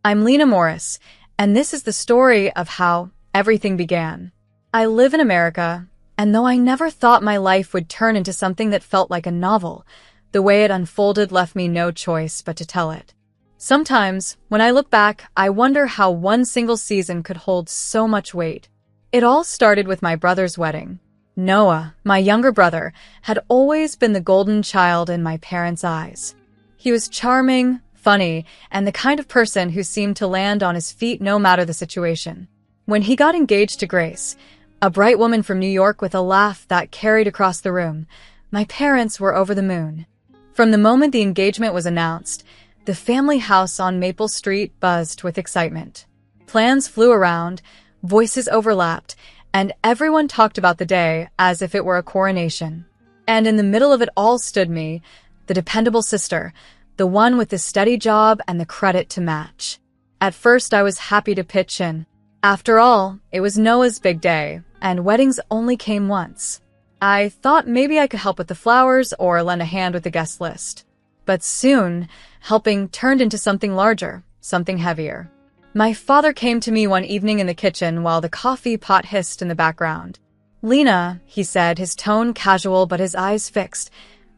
I'm Lena Morris, and this is the story of how everything began. I live in America, and though I never thought my life would turn into something that felt like a novel, the way it unfolded left me no choice but to tell it. Sometimes, when I look back, I wonder how one single season could hold so much weight. It all started with my brother's wedding. Noah, my younger brother, had always been the golden child in my parents' eyes. He was charming, funny, and the kind of person who seemed to land on his feet no matter the situation. When he got engaged to Grace, a bright woman from New York with a laugh that carried across the room, my parents were over the moon. From the moment the engagement was announced, the family house on Maple Street buzzed with excitement. Plans flew around, voices overlapped, and everyone talked about the day as if it were a coronation. And in the middle of it all stood me, the dependable sister, the one with the steady job and the credit to match. At first, I was happy to pitch in. After all, it was Noah's big day, and weddings only came once. I thought maybe I could help with the flowers or lend a hand with the guest list. But soon, helping turned into something larger, something heavier. My father came to me one evening in the kitchen while the coffee pot hissed in the background. "Lena," he said, his tone casual but his eyes fixed.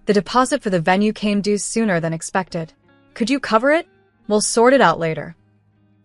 "The deposit for the venue came due sooner than expected. Could you cover it? We'll sort it out later."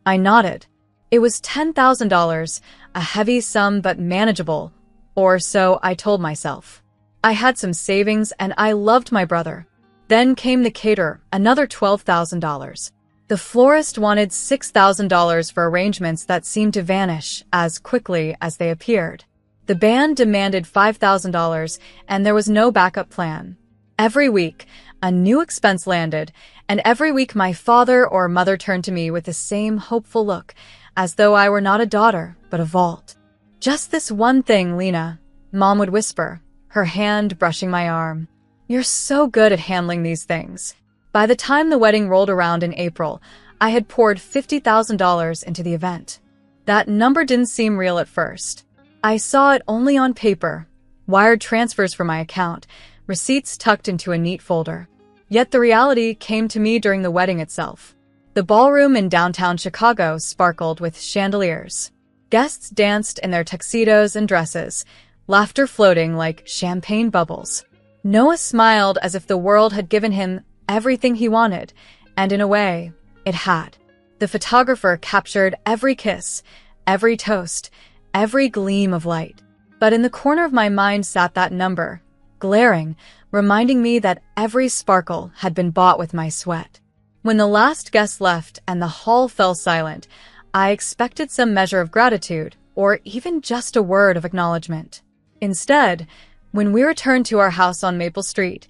I nodded. It was $10,000, a heavy sum but manageable, or so I told myself. I had some savings and I loved my brother. Then came the caterer, another $12,000. The florist wanted $6,000 for arrangements that seemed to vanish as quickly as they appeared. The band demanded $5,000, and there was no backup plan. Every week, a new expense landed, and every week my father or mother turned to me with the same hopeful look, as though I were not a daughter, but a vault. "Just this one thing, Lena," Mom would whisper, her hand brushing my arm. "You're so good at handling these things." By the time the wedding rolled around in April, I had poured $50,000 into the event. That number didn't seem real at first. I saw it only on paper, wired transfers from my account, receipts tucked into a neat folder. Yet the reality came to me during the wedding itself. The ballroom in downtown Chicago sparkled with chandeliers. Guests danced in their tuxedos and dresses, laughter floating like champagne bubbles. Noah smiled as if the world had given him everything he wanted, and in a way, it had. The photographer captured every kiss, every toast, every gleam of light. But in the corner of my mind sat that number, glaring, reminding me that every sparkle had been bought with my sweat. When the last guest left and the hall fell silent, I expected some measure of gratitude, or even just a word of acknowledgement. Instead, when we returned to our house on Maple Street,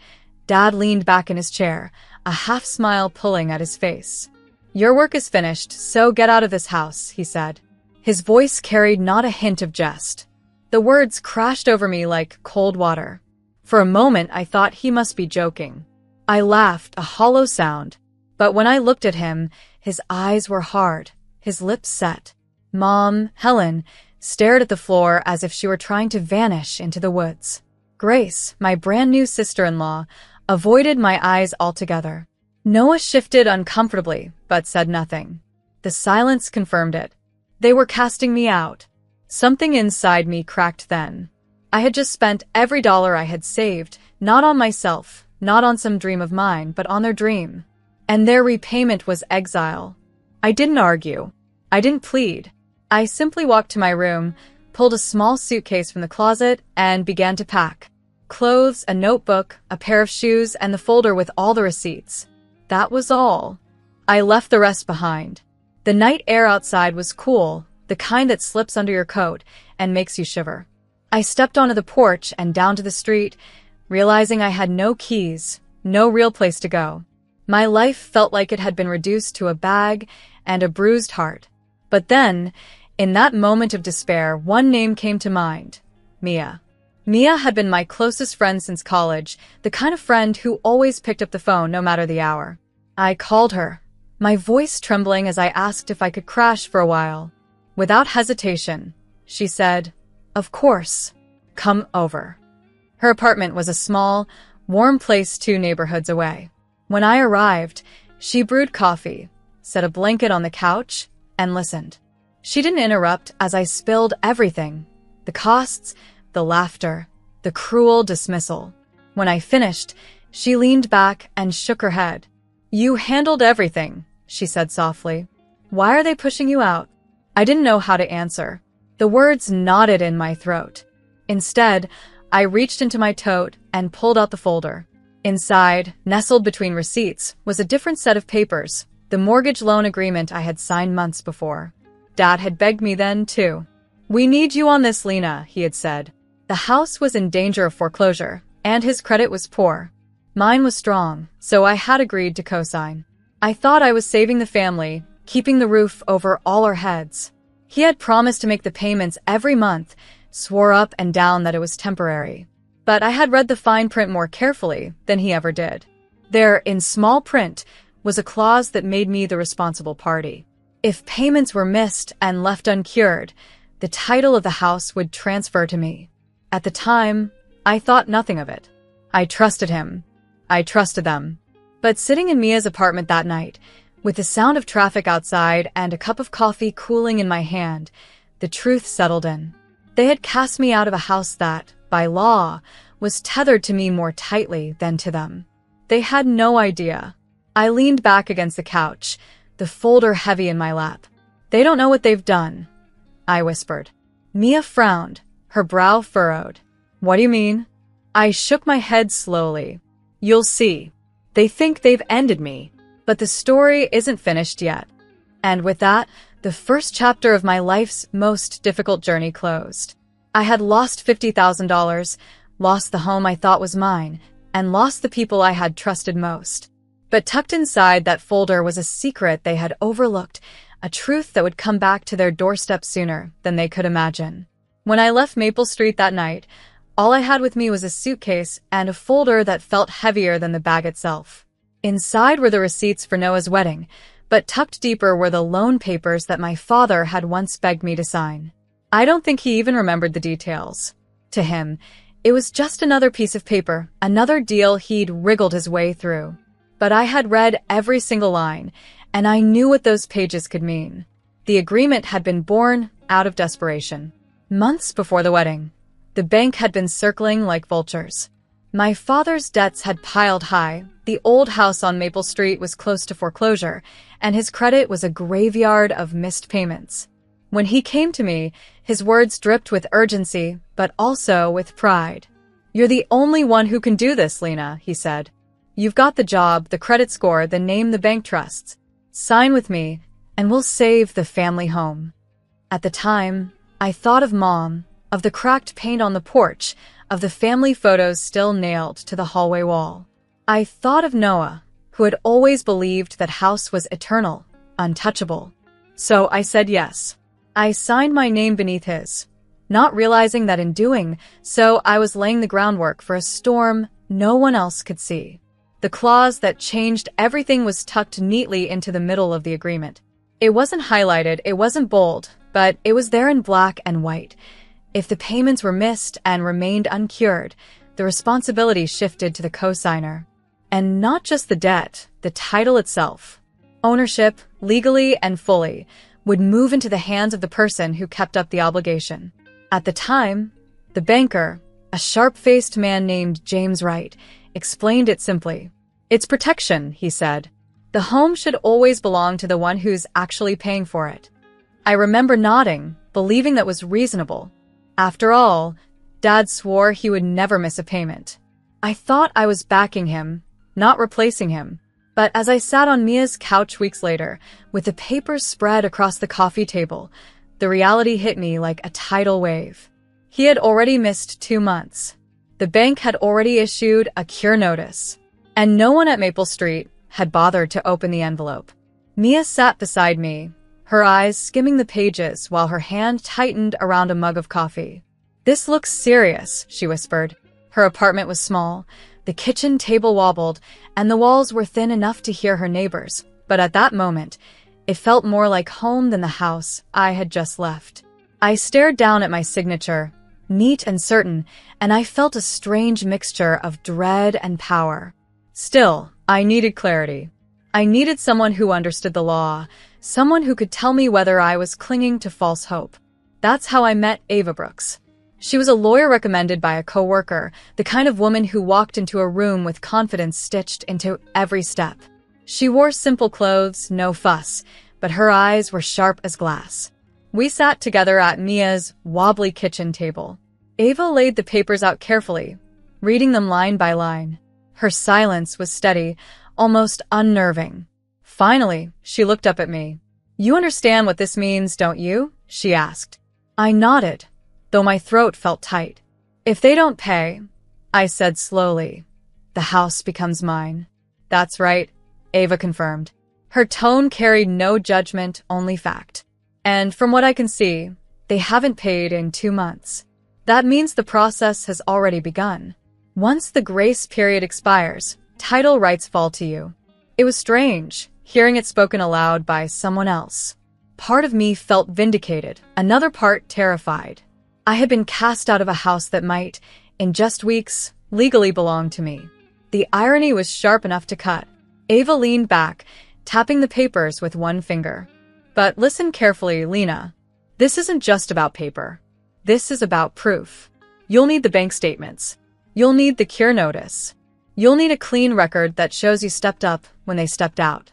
Dad leaned back in his chair, a half-smile pulling at his face. "Your work is finished, so get out of this house," he said. His voice carried not a hint of jest. The words crashed over me like cold water. For a moment, I thought he must be joking. I laughed, a hollow sound. But when I looked at him, his eyes were hard, his lips set. Mom, Helen, stared at the floor as if she were trying to vanish into the woods. Grace, my brand new sister-in-law, avoided my eyes altogether. Noah shifted uncomfortably, but said nothing. The silence confirmed it. They were casting me out. Something inside me cracked then. I had just spent every dollar I had saved, not on myself, not on some dream of mine, but on their dream. And their repayment was exile. I didn't argue. I didn't plead. I simply walked to my room, pulled a small suitcase from the closet, and began to pack. Clothes, a notebook, a pair of shoes, and the folder with all the receipts. That was all. I left the rest behind. The night air outside was cool, the kind that slips under your coat and makes you shiver. I stepped onto the porch and down to the street, realizing I had no keys, no real place to go. My life felt like it had been reduced to a bag and a bruised heart. But then, in that moment of despair, one name came to mind: Mia. Mia had been my closest friend since college, the kind of friend who always picked up the phone no matter the hour. I called her, my voice trembling as I asked if I could crash for a while. Without hesitation, she said, "Of course. Come over." Her apartment was a small, warm place 2 neighborhoods away. When I arrived, she brewed coffee, set a blanket on the couch, and listened. She didn't interrupt as I spilled everything: the costs, the laughter, the cruel dismissal. When I finished, she leaned back and shook her head. "You handled everything," she said softly. "Why are they pushing you out?" I didn't know how to answer. The words knotted in my throat. Instead, I reached into my tote and pulled out the folder. Inside, nestled between receipts, was a different set of papers, the mortgage loan agreement I had signed months before. Dad had begged me then, too. "We need you on this, Lena," he had said. The house was in danger of foreclosure, and his credit was poor. Mine was strong, so I had agreed to co-sign. I thought I was saving the family, keeping the roof over all our heads. He had promised to make the payments every month, swore up and down that it was temporary. But I had read the fine print more carefully than he ever did. There, in small print, was a clause that made me the responsible party. If payments were missed and left uncured, the title of the house would transfer to me. At the time, I thought nothing of it. I trusted him. I trusted them. But sitting in Mia's apartment that night, with the sound of traffic outside and a cup of coffee cooling in my hand, the truth settled in. They had cast me out of a house that, by law, was tethered to me more tightly than to them. They had no idea. I leaned back against the couch, the folder heavy in my lap. "They don't know what they've done," I whispered. Mia frowned, her brow furrowed. "What do you mean?" I shook my head slowly. "You'll see. They think they've ended me, but the story isn't finished yet." And with that, the first chapter of my life's most difficult journey closed. I had lost $50,000, lost the home I thought was mine, and lost the people I had trusted most. But tucked inside that folder was a secret they had overlooked, a truth that would come back to their doorstep sooner than they could imagine. When I left Maple Street that night, all I had with me was a suitcase and a folder that felt heavier than the bag itself. Inside were the receipts for Noah's wedding, but tucked deeper were the loan papers that my father had once begged me to sign. I don't think he even remembered the details. To him, it was just another piece of paper, another deal he'd wriggled his way through. But I had read every single line, and I knew what those pages could mean. The agreement had been born out of desperation. Months before the wedding, the bank had been circling like vultures. My father's debts had piled high, the old house on Maple Street was close to foreclosure, and his credit was a graveyard of missed payments. When he came to me, his words dripped with urgency, but also with pride. "You're the only one who can do this, Lena," he said. "You've got the job, the credit score, the name the bank trusts. Sign with me, and we'll save the family home." At the time, I thought of Mom, of the cracked paint on the porch, of the family photos still nailed to the hallway wall. I thought of Noah, who had always believed that house was eternal, untouchable. So I said yes. I signed my name beneath his, not realizing that in doing so I was laying the groundwork for a storm no one else could see. The clause that changed everything was tucked neatly into the middle of the agreement. It wasn't highlighted, it wasn't bold, but it was there in black and white. If the payments were missed and remained uncured, the responsibility shifted to the co-signer. And not just the debt, the title itself. Ownership, legally and fully, would move into the hands of the person who kept up the obligation. At the time, the banker, a sharp-faced man named James Wright, explained it simply. "It's protection," he said. "The home should always belong to the one who's actually paying for it." I remember nodding, believing that was reasonable. After all, Dad swore he would never miss a payment. I thought I was backing him, not replacing him. But as I sat on Mia's couch weeks later, with the papers spread across the coffee table, the reality hit me like a tidal wave. He had already missed 2 months. The bank had already issued a cure notice, and no one at Maple Street had bothered to open the envelope. Mia sat beside me, her eyes skimming the pages while her hand tightened around a mug of coffee. "This looks serious," she whispered. Her apartment was small, the kitchen table wobbled, and the walls were thin enough to hear her neighbors. But at that moment, it felt more like home than the house I had just left. I stared down at my signature, neat and certain, and I felt a strange mixture of dread and power. Still, I needed clarity. I needed someone who understood the law, someone who could tell me whether I was clinging to false hope. That's how I met Ava Brooks. She was a lawyer recommended by a coworker, the kind of woman who walked into a room with confidence stitched into every step. She wore simple clothes, no fuss, but her eyes were sharp as glass. We sat together at Mia's wobbly kitchen table. Ava laid the papers out carefully, reading them line by line. Her silence was steady, almost unnerving. Finally, she looked up at me. "You understand what this means, don't you?" she asked. I nodded, though my throat felt tight. "If they don't pay," I said slowly, "the house becomes mine." "That's right," Ava confirmed. Her tone carried no judgment, only fact. "And from what I can see, they haven't paid in 2 months. That means the process has already begun. Once the grace period expires, title rights fall to you." It was strange, hearing it spoken aloud by someone else. Part of me felt vindicated, another part terrified. I had been cast out of a house that might, in just weeks, legally belong to me. The irony was sharp enough to cut. Ava leaned back, tapping the papers with one finger. "But listen carefully, Lena. This isn't just about paper. This is about proof. You'll need the bank statements. You'll need the cure notice. You'll need a clean record that shows you stepped up when they stepped out."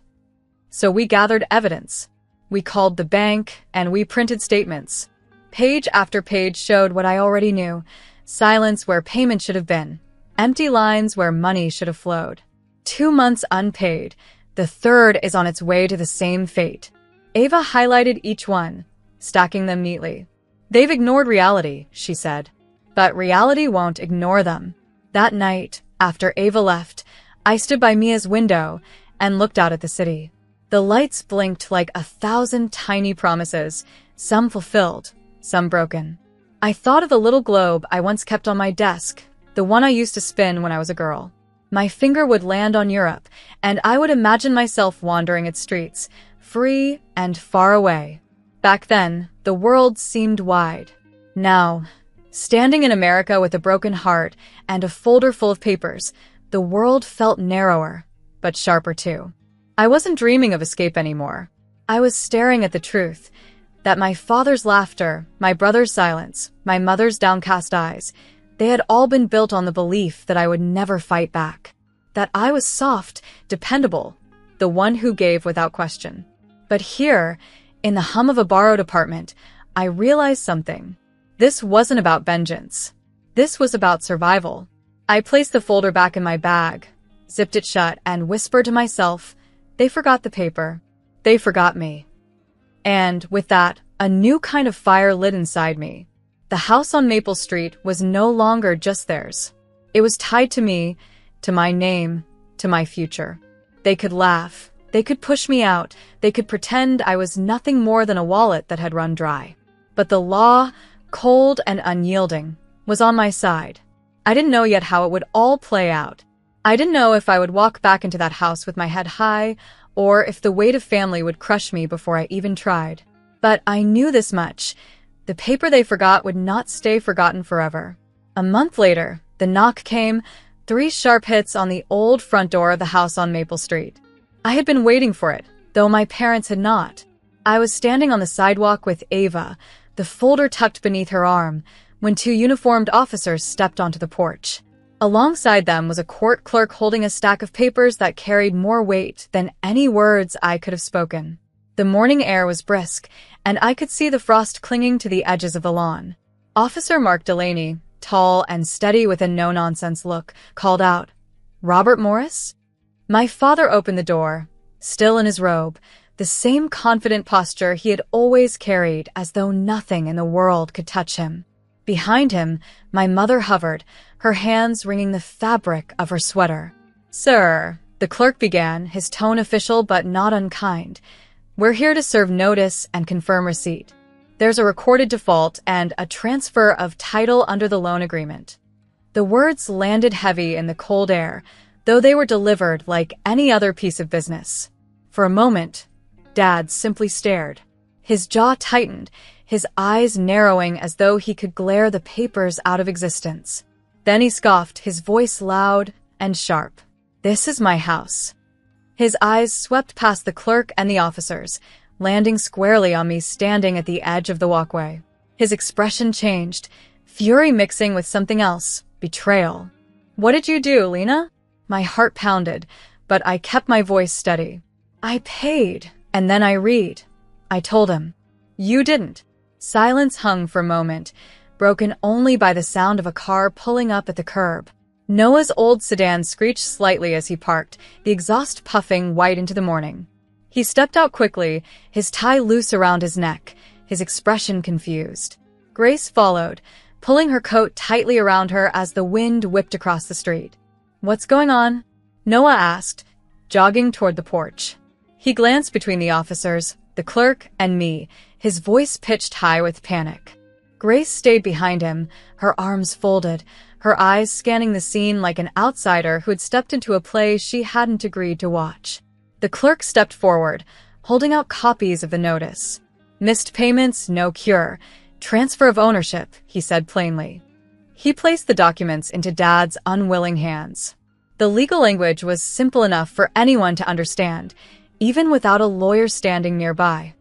So we gathered evidence. We called the bank, and we printed statements. Page after page showed what I already knew: silence where payment should have been, empty lines where money should have flowed. 2 months unpaid. The third is on its way to the same fate. Ava highlighted each one, stacking them neatly. "They've ignored reality," she said. "But reality won't ignore them." That night, after Ava left, I stood by Mia's window and looked out at the city. The lights blinked like 1,000 tiny promises, some fulfilled, some broken. I thought of the little globe I once kept on my desk, the one I used to spin when I was a girl. My finger would land on Europe, and I would imagine myself wandering its streets, free and far away. Back then, the world seemed wide. Now, standing in America with a broken heart and a folder full of papers, the world felt narrower, but sharper too. I wasn't dreaming of escape anymore. I was staring at the truth, that my father's laughter, my brother's silence, my mother's downcast eyes, they had all been built on the belief that I would never fight back. That I was soft, dependable, the one who gave without question. But here, in the hum of a borrowed apartment, I realized something. This wasn't about vengeance. This was about survival. I placed the folder back in my bag, zipped it shut, and whispered to myself, "They forgot the paper. They forgot me." And with that, a new kind of fire lit inside me. The house on Maple Street was no longer just theirs. It was tied to me, to my name, to my future. They could laugh. They could push me out. They could pretend I was nothing more than a wallet that had run dry. But the law, cold and unyielding, was on my side. I didn't know yet how it would all play out. I didn't know if I would walk back into that house with my head high, or if the weight of family would crush me before I even tried. But I knew this much. The paper they forgot would not stay forgotten forever. A month later, the knock came, 3 sharp hits on the old front door of the house on Maple Street. I had been waiting for it, though my parents had not. I was standing on the sidewalk with Ava, the folder tucked beneath her arm, when 2 uniformed officers stepped onto the porch. Alongside them was a court clerk holding a stack of papers that carried more weight than any words I could have spoken. The morning air was brisk, and I could see the frost clinging to the edges of the lawn. Officer Mark Delaney, tall and steady with a no-nonsense look, called out, "Robert Morris?" My father opened the door, still in his robe, the same confident posture he had always carried, as though nothing in the world could touch him. Behind him, my mother hovered, her hands wringing the fabric of her sweater. "Sir," the clerk began, his tone official but not unkind, "we're here to serve notice and confirm receipt. There's a recorded default and a transfer of title under the loan agreement." The words landed heavy in the cold air, though they were delivered like any other piece of business. For a moment, Dad simply stared. His jaw tightened, his eyes narrowing as though he could glare the papers out of existence. Then he scoffed, his voice loud and sharp. "This is my house." His eyes swept past the clerk and the officers, landing squarely on me standing at the edge of the walkway. His expression changed, fury mixing with something else, betrayal. "What did you do, Lena?" My heart pounded, but I kept my voice steady. "I paid, and then I read," I told him. "You didn't." Silence hung for a moment, broken only by the sound of a car pulling up at the curb. Noah's old sedan screeched slightly as he parked, the exhaust puffing white into the morning. He stepped out quickly, his tie loose around his neck, his expression confused. Grace followed, pulling her coat tightly around her as the wind whipped across the street. "What's going on?" Noah asked, jogging toward the porch. He glanced between the officers, the clerk, and me, his voice pitched high with panic. Grace stayed behind him, her arms folded, her eyes scanning the scene like an outsider who had stepped into a play she hadn't agreed to watch. The clerk stepped forward, holding out copies of the notice. "Missed payments, no cure. Transfer of ownership," he said plainly. He placed the documents into Dad's unwilling hands. The legal language was simple enough for anyone to understand, even without a lawyer standing nearby.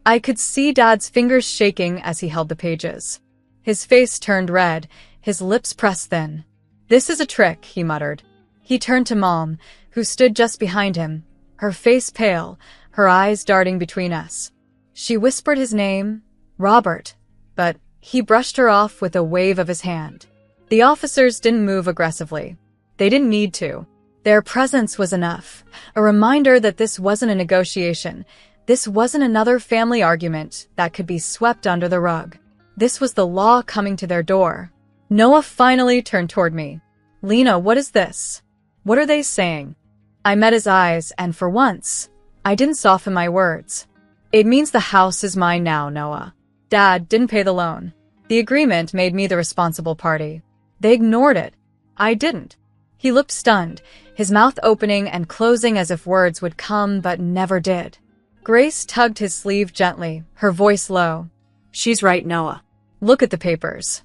I could see Dad's fingers shaking as he held the pages. His face turned red, his lips pressed thin. "This is a trick," he muttered. He turned to Mom, who stood just behind him, her face pale, her eyes darting between us. She whispered his name, Robert, but he brushed her off with a wave of his hand. The officers didn't move aggressively. They didn't need to. Their presence was enough, a reminder that this wasn't a negotiation. This wasn't another family argument that could be swept under the rug. This was the law coming to their door. Noah finally turned toward me. "Lena, what is this? What are they saying?" I met his eyes, and for once, I didn't soften my words. "It means the house is mine now, Noah. Dad didn't pay the loan. The agreement made me the responsible party. They ignored it. I didn't." He looked stunned, his mouth opening and closing as if words would come but never did. Grace tugged his sleeve gently, her voice low. "She's right, Noah. Look at the papers."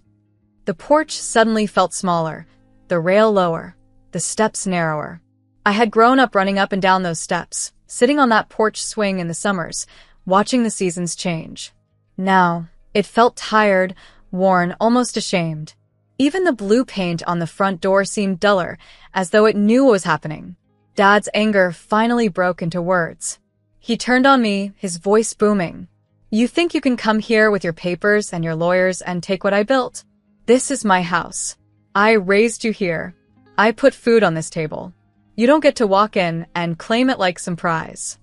The porch suddenly felt smaller, the rail lower, the steps narrower. I had grown up running up and down those steps, sitting on that porch swing in the summers, watching the seasons change. Now, it felt tired, worn, almost ashamed. Even the blue paint on the front door seemed duller, as though it knew what was happening. Dad's anger finally broke into words. He turned on me, his voice booming. "You think you can come here with your papers and your lawyers and take what I built? This is my house. I raised you here. I put food on this table. You don't get to walk in and claim it like some prize."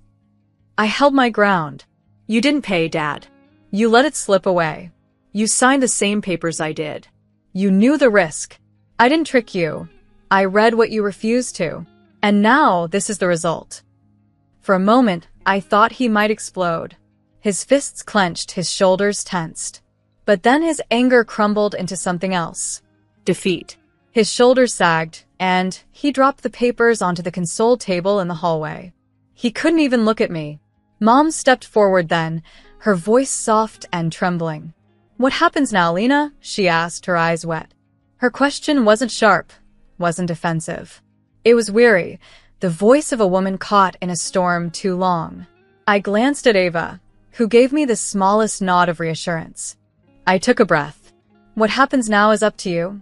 I held my ground. "You didn't pay, Dad. You let it slip away. You signed the same papers I did. You knew the risk. I didn't trick you. I read what you refused to. And now this is the result." For a moment, I thought he might explode. His fists clenched, his shoulders tensed. But then his anger crumbled into something else. Defeat. His shoulders sagged, and he dropped the papers onto the console table in the hallway. He couldn't even look at me. Mom stepped forward then, her voice soft and trembling. "What happens now, Lena?" she asked, her eyes wet. Her question wasn't sharp, wasn't defensive. It was weary, the voice of a woman caught in a storm too long. I glanced at Ava, who gave me the smallest nod of reassurance. I took a breath. "What happens now is up to you,"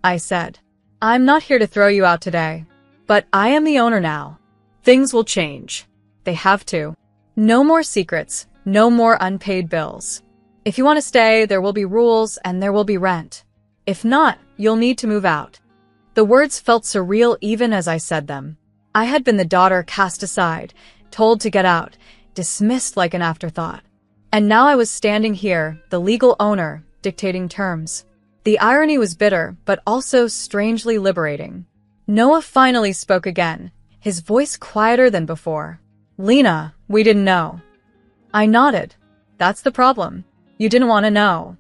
I said. "I'm not here to throw you out today. But I am the owner now. Things will change. They have to. No more secrets, no more unpaid bills. If you want to stay, there will be rules and there will be rent. If not, you'll need to move out." The words felt surreal even as I said them. I had been the daughter cast aside, told to get out, dismissed like an afterthought. And now I was standing here, the legal owner, dictating terms. The irony was bitter, but also strangely liberating. Noah finally spoke again, his voice quieter than before. "Lena, we didn't know." I nodded. "That's the problem. You didn't want to know."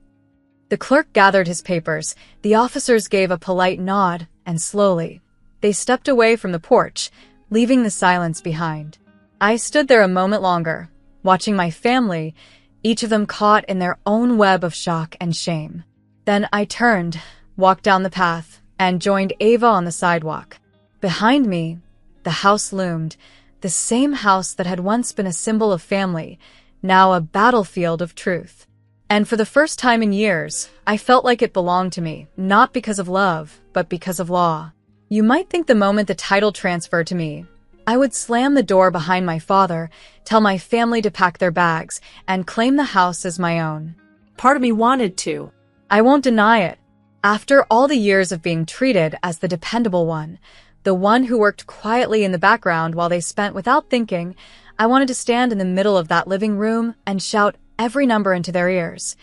The clerk gathered his papers, the officers gave a polite nod, and slowly, they stepped away from the porch, leaving the silence behind. I stood there a moment longer, watching my family, each of them caught in their own web of shock and shame. Then I turned, walked down the path, and joined Ava on the sidewalk. Behind me, the house loomed, the same house that had once been a symbol of family, now a battlefield of truth. And for the first time in years, I felt like it belonged to me, not because of love, but because of law. You might think the moment the title transferred to me, I would slam the door behind my father, tell my family to pack their bags, and claim the house as my own. Part of me wanted to. I won't deny it. After all the years of being treated as the dependable one, the one who worked quietly in the background while they spent without thinking, I wanted to stand in the middle of that living room and shout every number into their ears.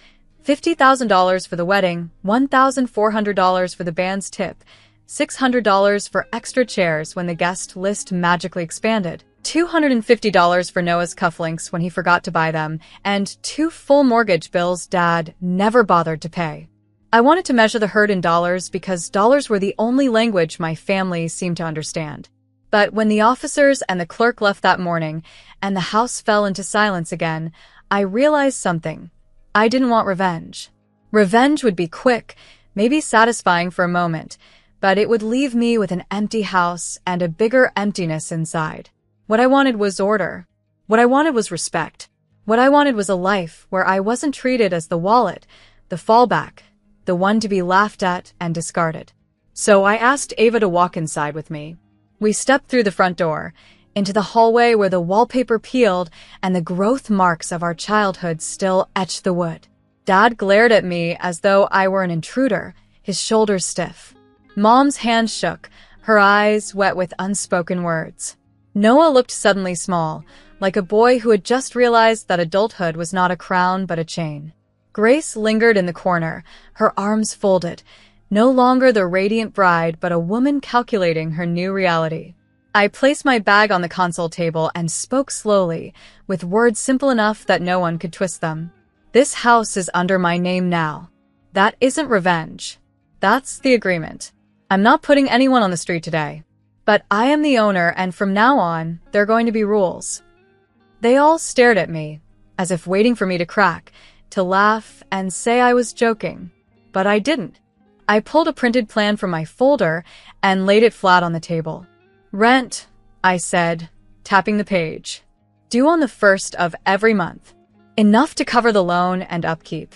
$50,000 for the wedding, $1,400 for the band's tip, $600 for extra chairs when the guest list magically expanded, $250 for Noah's cufflinks when he forgot to buy them, and 2 full mortgage bills Dad never bothered to pay. I wanted to measure the hurt in dollars because dollars were the only language my family seemed to understand. But when the officers and the clerk left that morning and the house fell into silence again, I realized something. I didn't want revenge. Revenge would be quick, maybe satisfying for a moment, but it would leave me with an empty house and a bigger emptiness inside. What I wanted was order. What I wanted was respect. What I wanted was a life where I wasn't treated as the wallet, the fallback, the one to be laughed at and discarded. So I asked Ava to walk inside with me. We stepped through the front door, into the hallway where the wallpaper peeled and the growth marks of our childhood still etched the wood. Dad glared at me as though I were an intruder, his shoulders stiff. Mom's hand shook, her eyes wet with unspoken words. Noah looked suddenly small, like a boy who had just realized that adulthood was not a crown but a chain. Grace lingered in the corner, her arms folded, no longer the radiant bride but a woman calculating her new reality. I placed my bag on the console table and spoke slowly, with words simple enough that no one could twist them. This house is under my name now. That isn't revenge. That's the agreement. I'm not putting anyone on the street today. But I am the owner, and from now on, there are going to be rules. They all stared at me, as if waiting for me to crack, to laugh and say I was joking. But I didn't. I pulled a printed plan from my folder and laid it flat on the table. Rent, I said, tapping the page. Due on the 1st of every month. Enough to cover the loan and upkeep.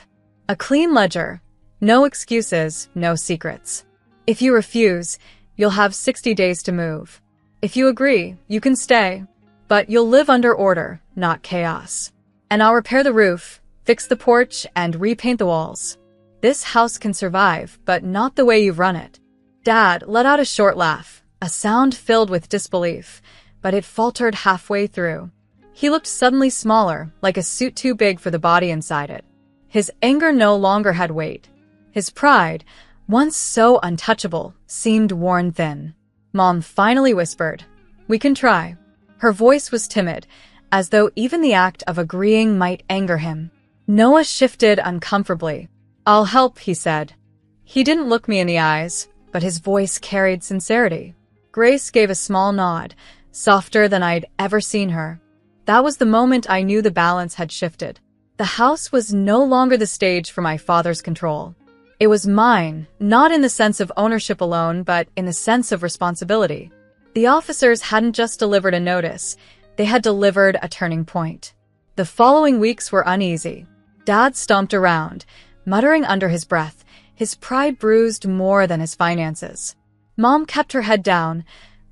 A clean ledger. No excuses, no secrets. If you refuse, you'll have 60 days to move. If you agree, you can stay. But you'll live under order, not chaos. And I'll repair the roof, fix the porch, and repaint the walls. This house can survive, but not the way you've run it. Dad let out a short laugh, a sound filled with disbelief, but it faltered halfway through. He looked suddenly smaller, like a suit too big for the body inside it. His anger no longer had weight. His pride, once so untouchable, seemed worn thin. Mom finally whispered, "We can try." Her voice was timid, as though even the act of agreeing might anger him. Noah shifted uncomfortably. "I'll help," he said. He didn't look me in the eyes, but his voice carried sincerity. Grace gave a small nod, softer than I'd ever seen her. That was the moment I knew the balance had shifted. The house was no longer the stage for my father's control. It was mine, not in the sense of ownership alone, but in the sense of responsibility. The officers hadn't just delivered a notice, they had delivered a turning point. The following weeks were uneasy. Dad stomped around, muttering under his breath, his pride bruised more than his finances. Mom kept her head down,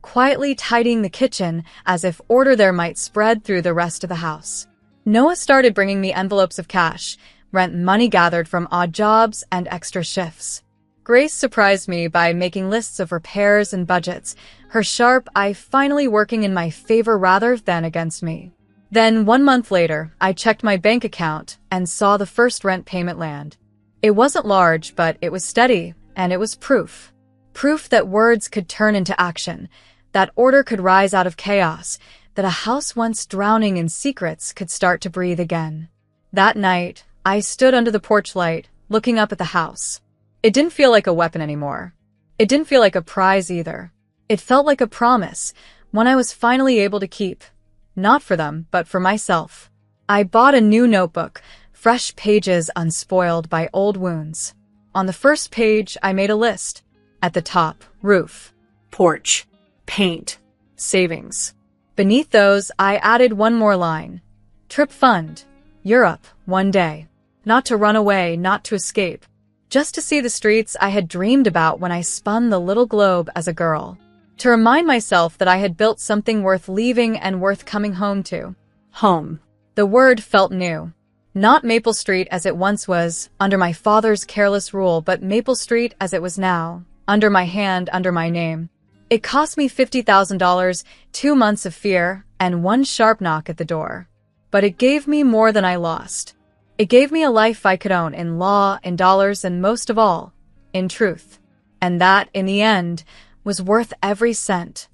quietly tidying the kitchen as if order there might spread through the rest of the house. Noah started bringing me envelopes of cash, rent money gathered from odd jobs and extra shifts. Grace surprised me by making lists of repairs and budgets, her sharp eye finally working in my favor rather than against me. Then 1 month later, I checked my bank account and saw the first rent payment land. It wasn't large, but it was steady, and it was proof. Proof that words could turn into action, that order could rise out of chaos, that a house once drowning in secrets could start to breathe again. That night, I stood under the porch light, looking up at the house. It didn't feel like a weapon anymore. It didn't feel like a prize either. It felt like a promise, one I was finally able to keep. Not for them, but for myself. I bought a new notebook, fresh pages unspoiled by old wounds. On the first page, I made a list. At the top, roof, Porch. Paint. savings. Beneath those, I added one more line. Trip fund. Europe, one day. Not to run away, not to escape. Just to see the streets I had dreamed about when I spun the little globe as a girl. To remind myself that I had built something worth leaving and worth coming home to. Home. The word felt new. Not Maple Street as it once was, under my father's careless rule, but Maple Street as it was now, under my hand, under my name. It cost me $50,000, 2 months of fear, and one sharp knock at the door. But it gave me more than I lost. It gave me a life I could own in law, in dollars, and most of all, in truth. And that, in the end, was worth every cent.